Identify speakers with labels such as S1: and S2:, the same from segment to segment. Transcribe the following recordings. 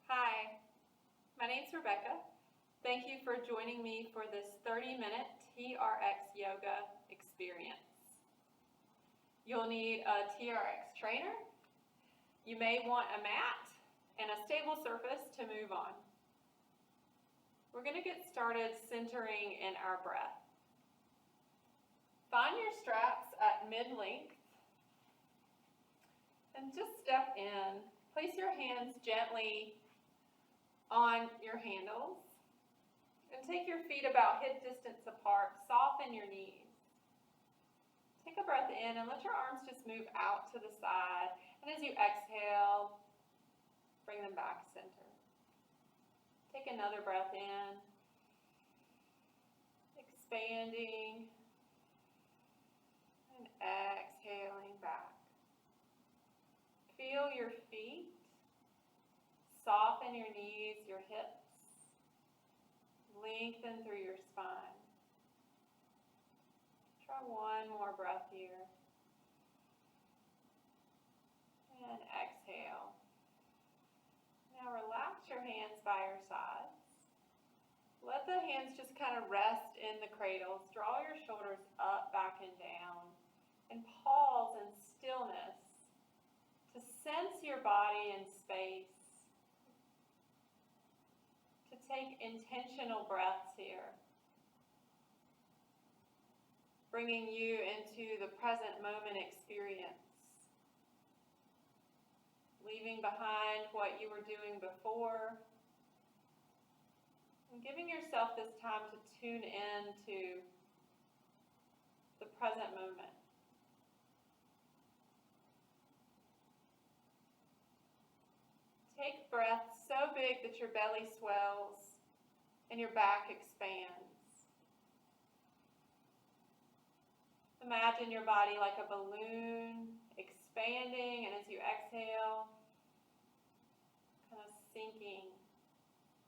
S1: Hi, my name's Rebecca. Thank you for joining me for this 30-minute TRX Yoga experience. You'll need a TRX trainer. You may want a mat and a stable surface to move on. We're going to get started centering in our breath. Find your straps at mid-length and just step in. Place your hands gently on your handles and take your feet about hip distance apart. Soften your knees. Take a breath in and let your arms just move out to the side. And as you exhale, bring them back center. Take another breath in, expanding and exhaling back. Feel your feet. Soften your knees, your hips. Lengthen through your spine. Try one more breath here. And exhale. Now relax your hands by your sides. Let the hands just kind of rest in the cradles. Draw your shoulders up, back, and down. And pause in stillness to sense your body in space. To take intentional breaths here. Bringing you into the present moment experience. Leaving behind what you were doing before. And giving yourself this time to tune in to the present moment. Take breaths so big that your belly swells and your back expands. Imagine your body like a balloon expanding, and as you exhale, kind of sinking,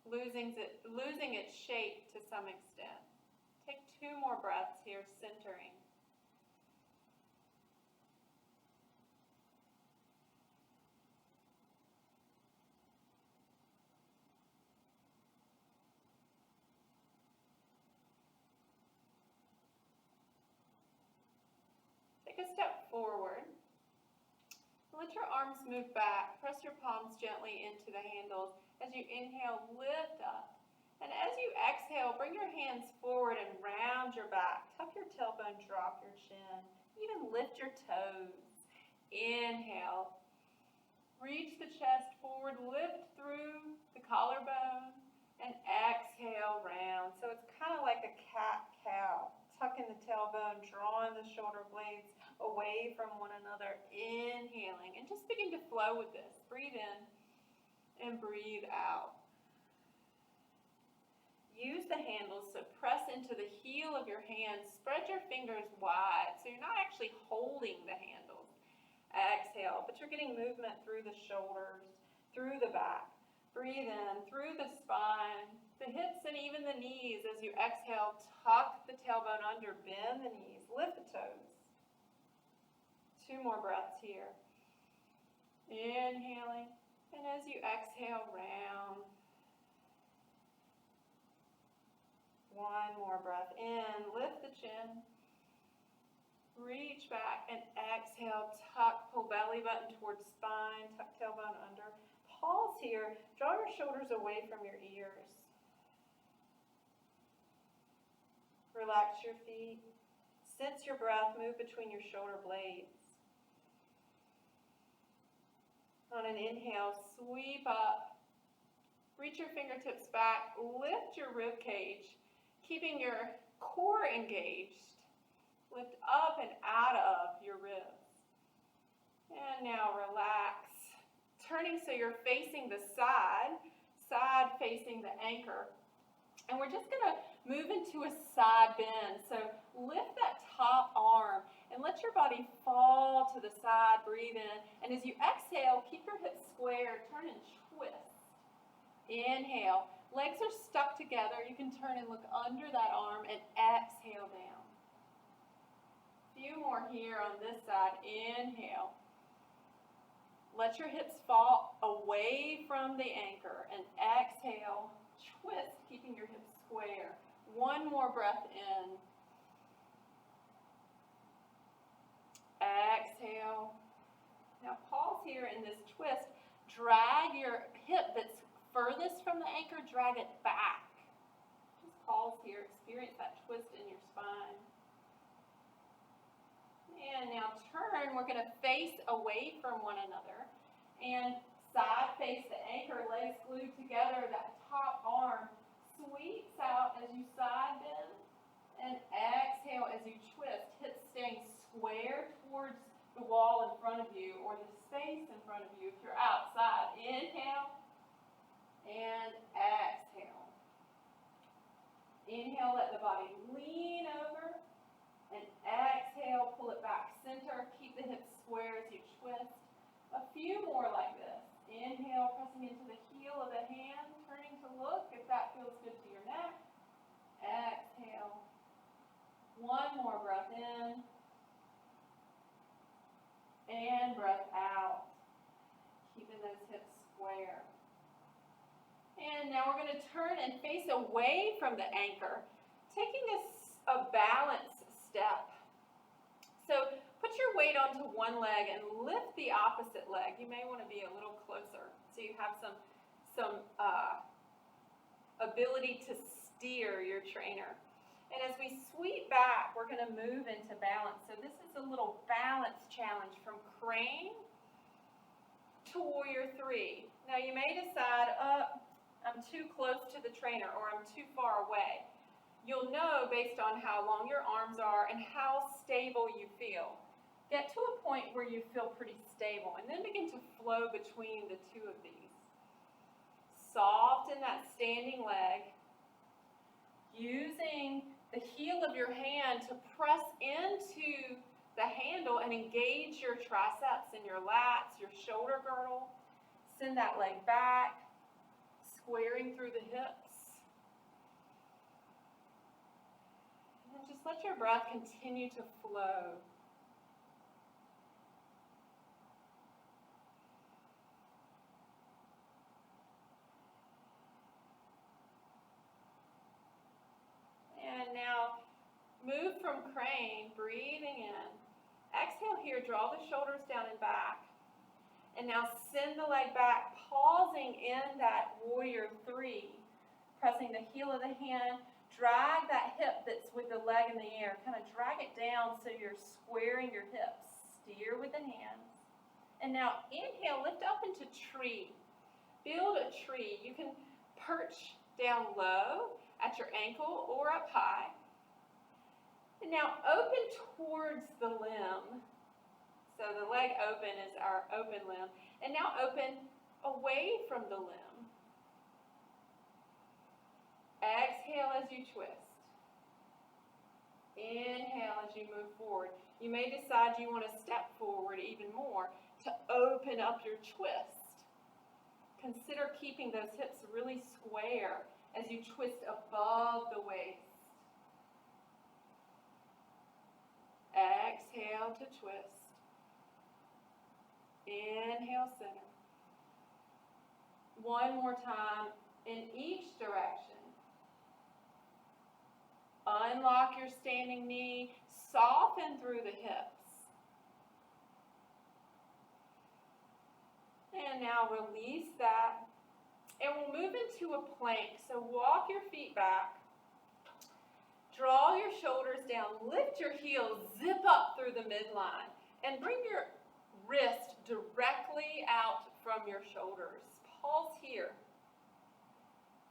S1: losing its shape to some extent. Take 2 more breaths here, centering. Take a step forward. Let your arms move back. Press your palms gently into the handles. As you inhale, lift up. And as you exhale, bring your hands forward and round your back. Tuck your tailbone, drop your chin. Even lift your toes. Inhale. Reach the chest forward, lift through the collarbone, and exhale, round. So it's kind of like a cat-cow. Tucking the tailbone, drawing the shoulder blades away from one another, inhaling, and just begin to flow with this. Breathe in and breathe out. Use the handles to press into the heel of your hands. Spread your fingers wide so you're not actually holding the handles. Exhale, but you're getting movement through the shoulders, through the back. Breathe in through the spine, the hips, and even the knees. As you exhale, tuck the tailbone under, bend the knees, lift the toes. 2 more breaths here. Inhaling, and as you exhale, round. 1 more breath in, lift the chin. Reach back and exhale, tuck, pull belly button towards spine, tuck tailbone under. Pause here, draw your shoulders away from your ears. Relax your feet. Sense your breath move between your shoulder blades. On an inhale, sweep up. Reach your fingertips back, lift your rib cage, keeping your core engaged. Lift up and out of your ribs. And now relax. Turning so you're facing the side facing the anchor. And we're just going to move into a side bend. So lift that top arm and let your body fall to the side. Breathe in. And as you exhale, keep your hips square. Turn and twist. Inhale. Legs are stuck together. You can turn and look under that arm and exhale down. Few more here on this side. Inhale. let your hips fall away from the anchor, and exhale, twist, keeping your hips square. One more breath in. Exhale. Now pause here in this twist. Drag your hip that's furthest from the anchor, drag it back. Just pause here, experience that twist in your spine. And now turn, we're going to face away from one another. And side face the anchor, legs glued together, that top arm sweeps out as you side bend. And exhale as you twist, hips staying square towards the wall in front of you or the space in front of you if you're outside. Inhale and exhale. Inhale, let the body lean over. And exhale, pull it back center. Keep the hips square as you twist. A few more like this. Inhale, pressing into the heel of the hand, turning to look if that feels good to your neck. Exhale. One more breath in. And breath out. Keeping those hips square. And now we're going to turn and face away from the anchor, taking a balance step. So put your weight onto one leg and lift the opposite leg. You may want to be a little closer so you have some ability to steer your trainer. And as we sweep back, we're going to move into balance. So this is a little balance challenge from crane to warrior three. Now you may decide, I'm too close to the trainer or I'm too far away. You'll know based on how long your arms are and how stable you feel. Get to a point where you feel pretty stable and then begin to flow between the two of these. Soft in that standing leg, using the heel of your hand to press into the handle and engage your triceps and your lats, your shoulder girdle. Send that leg back, squaring through the hips. And just let your breath continue to flow. And now move from crane, breathing in. Exhale here, draw the shoulders down and back. And now send the leg back, pausing in that warrior three. Pressing the heel of the hand, drag that hip that's with the leg in the air. Kind of drag it down so you're squaring your hips. Steer with the hands. And now inhale, lift up into tree. Build a tree. You can perch down low at your ankle or up high. And now open towards the limb. So the leg open is our open limb. And now open away from the limb. Exhale as you twist. Inhale as you move forward. You may decide you want to step forward even more to open up your twist. Consider keeping those hips really square as you twist above the waist. Exhale to twist. Inhale, center. One more time in each direction. Unlock your standing knee. Soften through the hips. And now release that. And we'll move into a plank. So walk your feet back. Draw your shoulders down. Lift your heels. Zip up through the midline. And bring your wrist directly out from your shoulders. Pause here.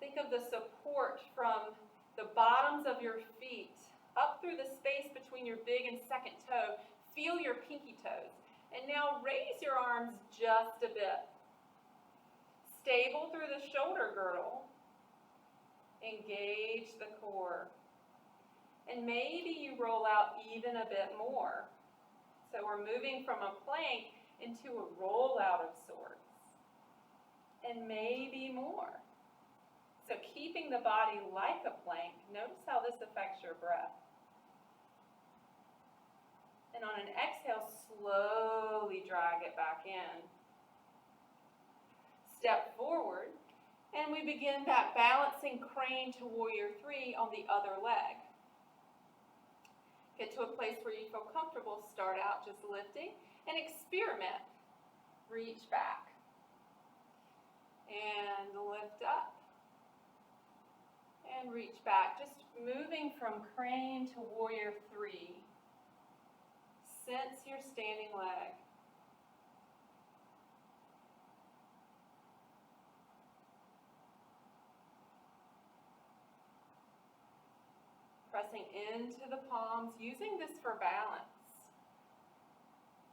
S1: Think of the support from the bottoms of your feet up through the space between your big and second toe. Feel your pinky toes. And now raise your arms just a bit. Stable through the shoulder girdle. Engage the core. And maybe you roll out even a bit more. So we're moving from a plank into a rollout of sorts. And maybe more. So keeping the body like a plank, notice how this affects your breath. And on an exhale, slowly drag it back in. step forward, and we begin that balancing crane to warrior three on the other leg. Get to a place where you feel comfortable, start out just lifting, and experiment. Reach back, and lift up, and reach back. Just moving from crane to warrior three. Sense your standing leg. Pressing into the palms, using this for balance.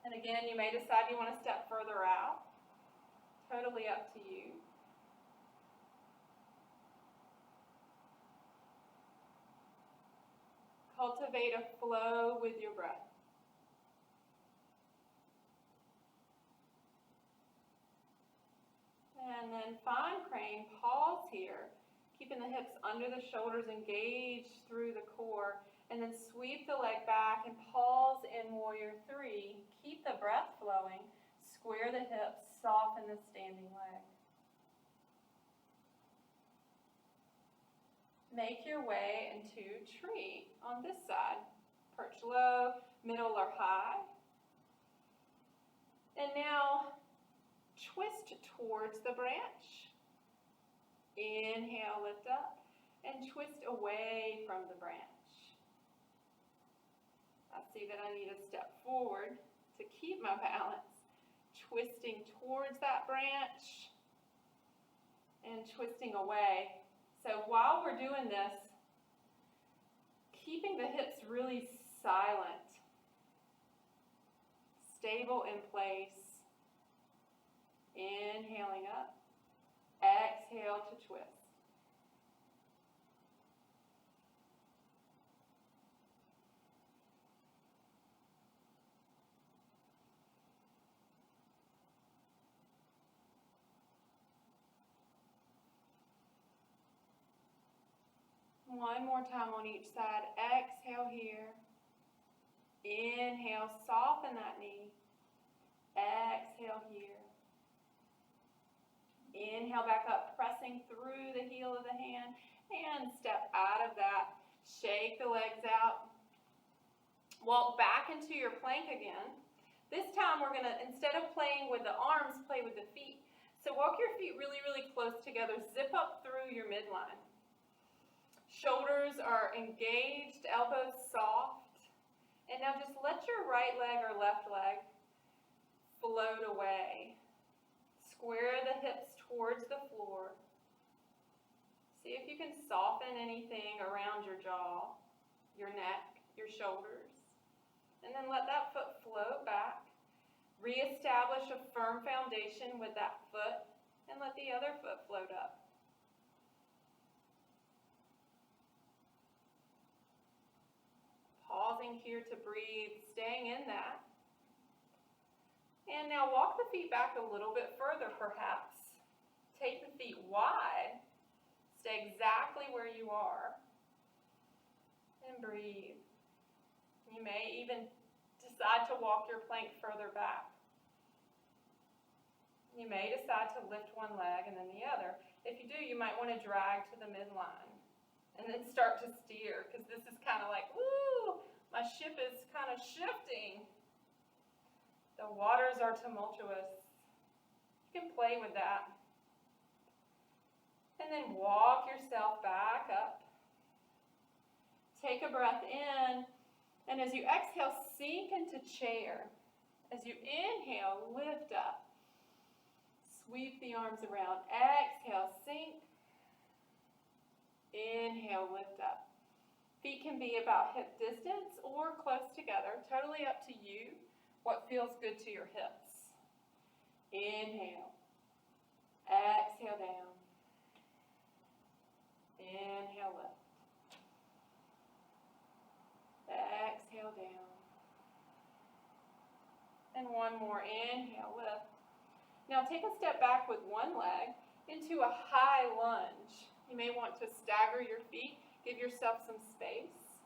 S1: And again, you may decide you want to step further out. Totally up to you. Cultivate a flow with your breath. And then find crane, pause here, keeping the hips under the shoulders, engaged through the core, and then sweep the leg back and pause in warrior three. Keep the breath flowing, square the hips, soften the standing leg. Make your way into tree on this side. Perch low, middle or high. And now twist towards the branch. Inhale, lift up, and twist away from the branch. I see that I need to step forward to keep my balance. Twisting towards that branch and twisting away. So while we're doing this, keeping the hips really silent, stable in place. Inhaling up, exhale to twist. One more time on each side. Exhale here. Inhale, soften that knee. Exhale here. Inhale back up, pressing through the heel of the hand, and step out of that. Shake the legs out. Walk back into your plank again. This time we're going to, instead of playing with the arms, play with the feet. So walk your feet really, really close together. Zip up through your midline. Shoulders are engaged, elbows soft. And now just let your right leg or left leg float away. Square the hips towards the floor. See if you can soften anything around your jaw, your neck, your shoulders. And then let that foot float back. Reestablish a firm foundation with that foot and let the other foot float up. Pausing here to breathe, staying in that. And now walk the feet back a little bit further perhaps. Take the feet wide. Stay exactly where you are. And breathe. You may even decide to walk your plank further back. You may decide to lift one leg and then the other. If you do, you might want to drag to the midline and then start to steer, because this is kind of like, woo, my ship is kind of shifting. The waters are tumultuous. You can play with that. And then walk yourself back up. Take a breath in, and as you exhale, sink into chair. As you inhale, lift up. Sweep the arms around. Exhale, sink. Inhale, lift up. Feet can be about hip distance or close together. Totally up to you. What feels good to your hips. Inhale. Exhale down. Inhale, lift. Exhale down. And one more. Inhale, lift. Now take a step back with one leg into a high lunge. You may want to stagger your feet. Give yourself some space.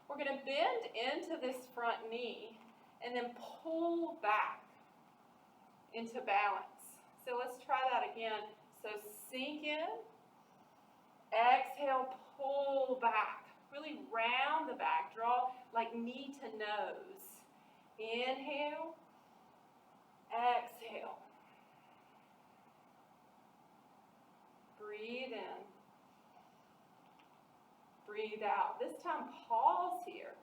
S1: We're going to bend into this front knee and then pull back into balance. So let's try that again. So sink in, exhale, pull back. Really round the back, draw like knee to nose. Inhale, exhale. Breathe in, breathe out. This time pause here.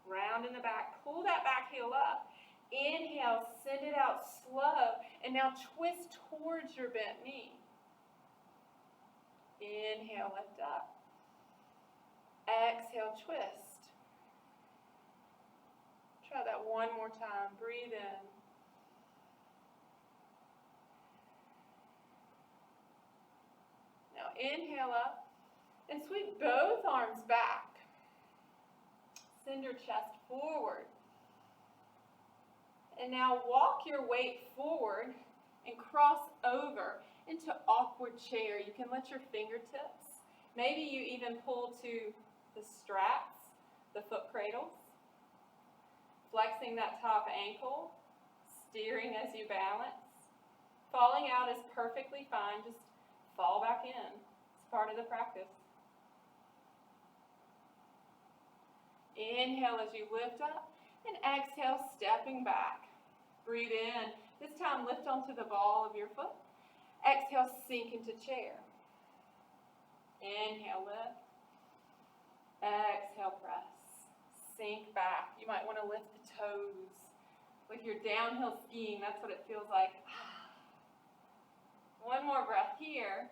S1: Round in the back, pull that back heel up. Inhale, send it out slow, and now twist towards your bent knee. Inhale, lift up. Exhale, twist. Try that one more time. Breathe in. Now inhale up and sweep both arms back. Send your chest forward. And now walk your weight forward and cross over into awkward chair. You can let your fingertips, maybe you even pull to the straps, the foot cradles, flexing that top ankle, steering as you balance. Falling out is perfectly fine, just fall back in. It's part of the practice. Inhale as you lift up, and exhale, stepping back. Breathe in. This time, lift onto the ball of your foot. Exhale, sink into chair. Inhale, lift. Exhale, press. Sink back. You might want to lift the toes. With your downhill skiing, that's what it feels like. One more breath here.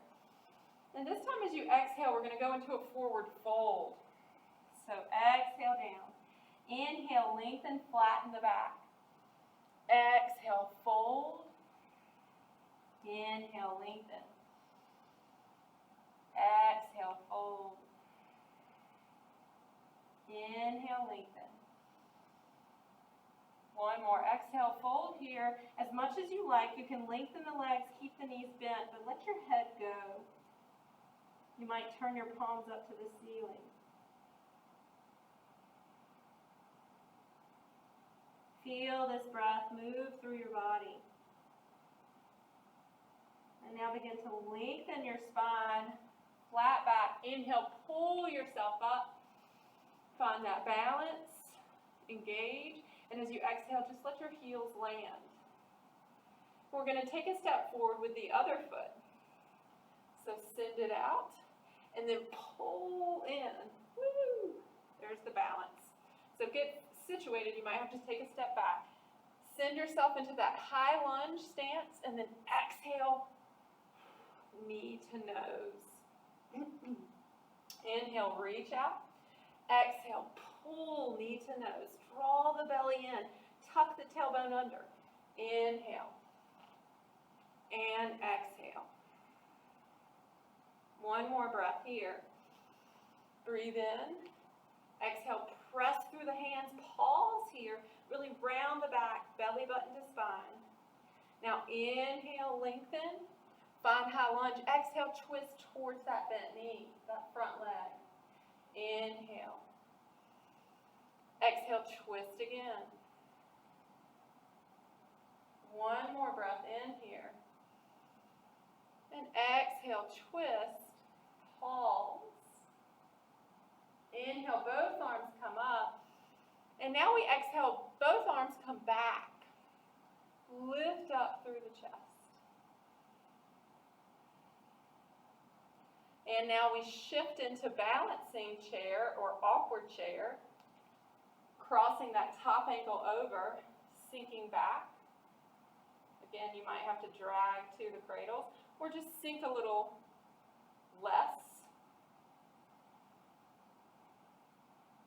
S1: And this time as you exhale, we're going to go into a forward fold. So exhale down. Inhale, lengthen, flatten the back. Exhale, fold. Inhale, lengthen. Exhale, fold. Inhale, lengthen. One more. Exhale, fold here. As much as you like, you can lengthen the legs, keep the knees bent, but let your head go. You might turn your palms up to the ceiling. Feel this breath move through your body. And now begin to lengthen your spine, flat back. Inhale, pull yourself up. Find that balance, engage. And as you exhale, just let your heels land. We're going to take a step forward with the other foot. So send it out, and then pull in. Woo! There's the balance. So get situated, you might have to take a step back. Send yourself into that high lunge stance, and then exhale, knee to nose. Inhale, reach out. Exhale, pull knee to nose. Draw the belly in. Tuck the tailbone under. Inhale. And exhale. One more breath here. Breathe in. Exhale, press through the hands. Pause here. Really round the back, belly button to spine. Now inhale, lengthen. Find high lunge. Exhale, twist towards that bent knee, that front leg. Inhale. Exhale, twist again. One more breath in here. And exhale, twist, pause. Inhale, both arms come up. And now we exhale, both arms come back. Lift up through the chest. And now we shift into balancing chair or awkward chair. Crossing that top ankle over, sinking back. Again, you might have to drag to the cradles, or just sink a little less.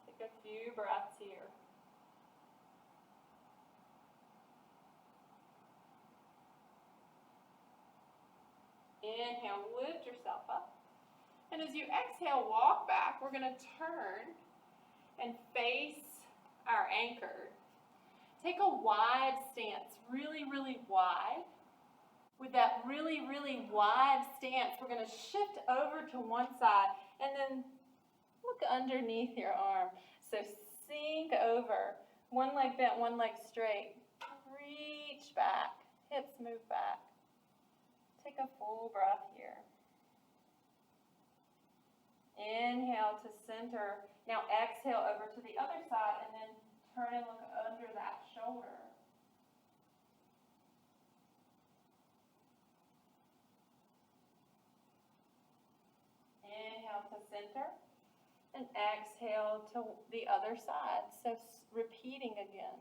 S1: Take a few breaths here. Inhale, lift yourself up. And as you exhale, walk back. We're going to turn and face our anchor. Take a wide stance, really, really wide. With that really, really wide stance, we're going to shift over to one side and then look underneath your arm. So sink over, one leg bent, one leg straight. Reach back, hips move back. Take a full breath here. Inhale to center. Now exhale over to the other side and then turn and look under that shoulder. Inhale to center and exhale to the other side. So repeating again.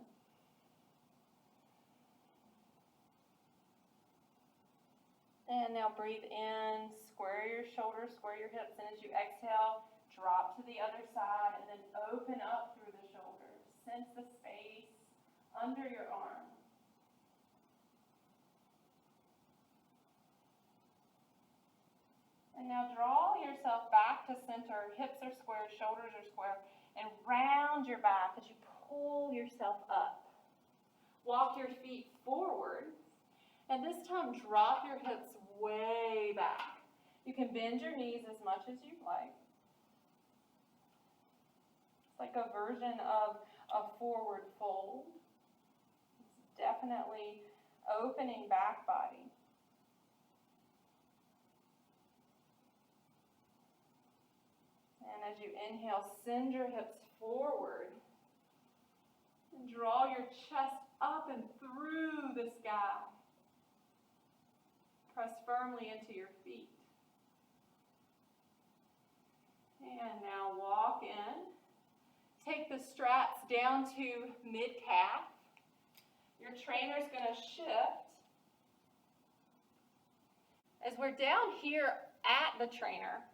S1: And now breathe in, square your shoulders, square your hips, and as you exhale, drop to the other side and then open up through the shoulders. Sense the space under your arm. And now draw yourself back to center. Hips are square, shoulders are square, and round your back as you pull yourself up. Walk your feet forward, and this time drop your hips way back. You can bend your knees as much as you'd like. It's like a version of a forward fold. It's definitely opening back body. And as you inhale, send your hips forward. And draw your chest up and through the sky. Press firmly into your feet. And now walk in. Take the straps down to mid-calf. Your trainer's going to shift. As we're down here at the trainer,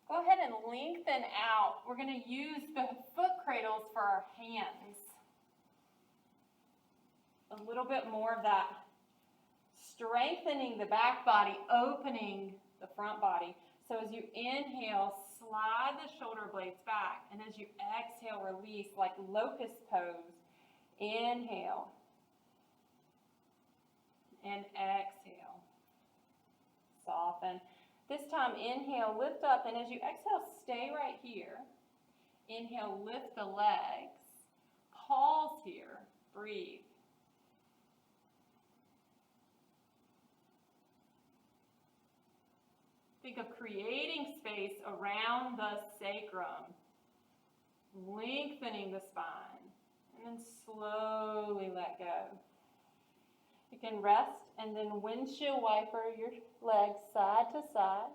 S1: go ahead and lengthen out. We're going to use the foot cradles for our hands. A little bit more of that. Strengthening the back body, opening the front body. So as you inhale, slide the shoulder blades back. And as you exhale, release like locust pose. Inhale. And exhale. Soften. This time, inhale, lift up. And as you exhale, stay right here. Inhale, lift the legs. Pause here. Breathe. Think of creating space around the sacrum, lengthening the spine, and then slowly let go. You can rest and then windshield wiper your legs side to side.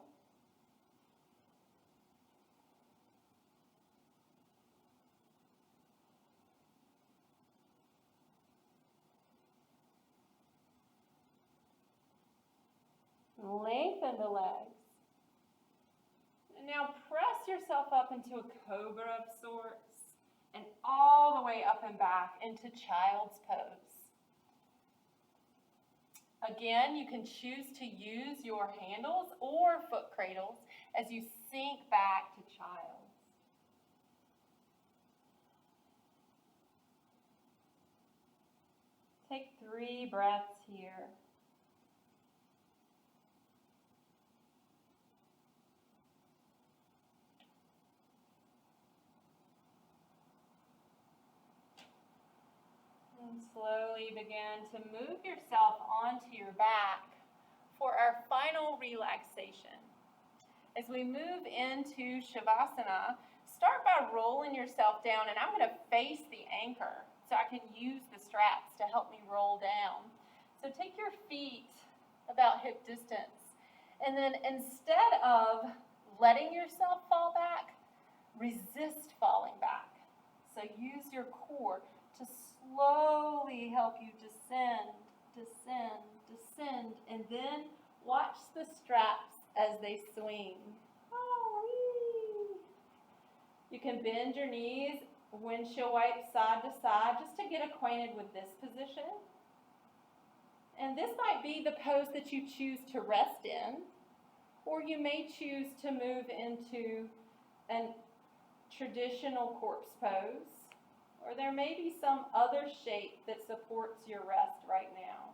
S1: Lengthen the legs. And now press yourself up into a cobra of sorts and all the way up and back into child's pose. Again, you can choose to use your handles or foot cradles as you sink back to child's. Take 3 breaths here. And slowly begin to move yourself onto your back for our final relaxation. As we move into Shavasana, start by rolling yourself down, and I'm going to face the anchor so I can use the straps to help me roll down. So take your feet about hip distance, and then instead of letting yourself fall back, resist falling back. So use your core to slowly help you descend, descend, descend, and then watch the straps as they swing. Oh, you can bend your knees, windshield wipe side to side, just to get acquainted with this position. And this might be the pose that you choose to rest in, or you may choose to move into a traditional corpse pose. Or there may be some other shape that supports your rest right now.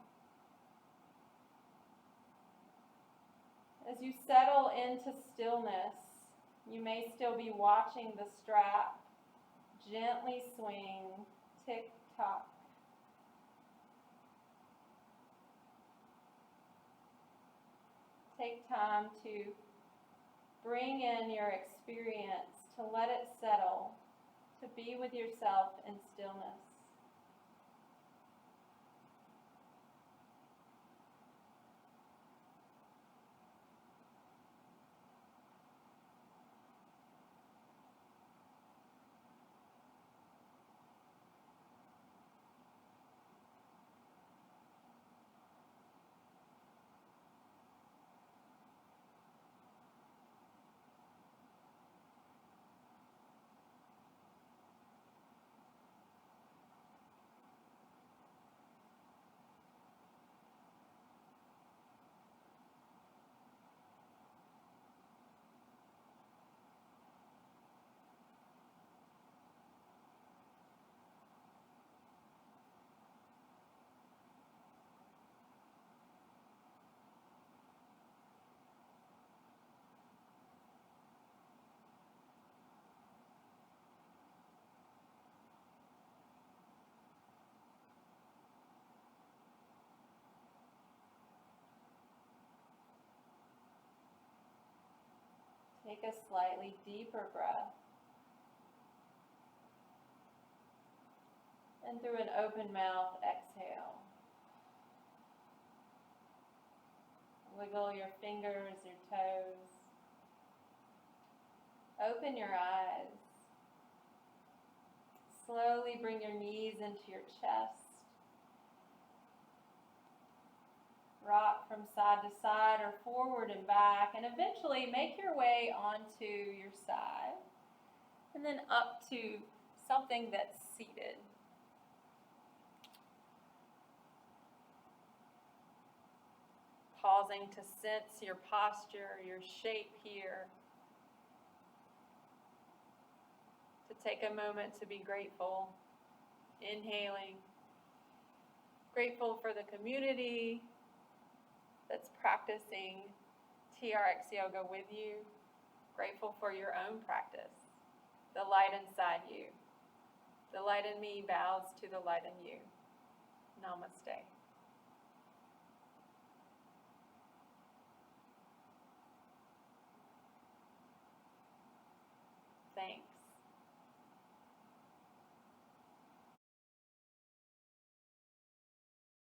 S1: As you settle into stillness, you may still be watching the strap gently swing, tick-tock. take time to bring in your experience, to let it settle, to be with yourself in stillness. Take a slightly deeper breath. And through an open mouth, exhale. Wiggle your fingers, your toes. Open your eyes. Slowly bring your knees into your chest. Rock from side to side or forward and back, and eventually make your way onto your side and then up to something that's seated. Pausing to sense your posture, your shape here. To take a moment to be grateful. Inhaling. Grateful for the community that's practicing TRX Yoga with you. Grateful for your own practice. The light inside you. The light in me bows to the light in you. Namaste.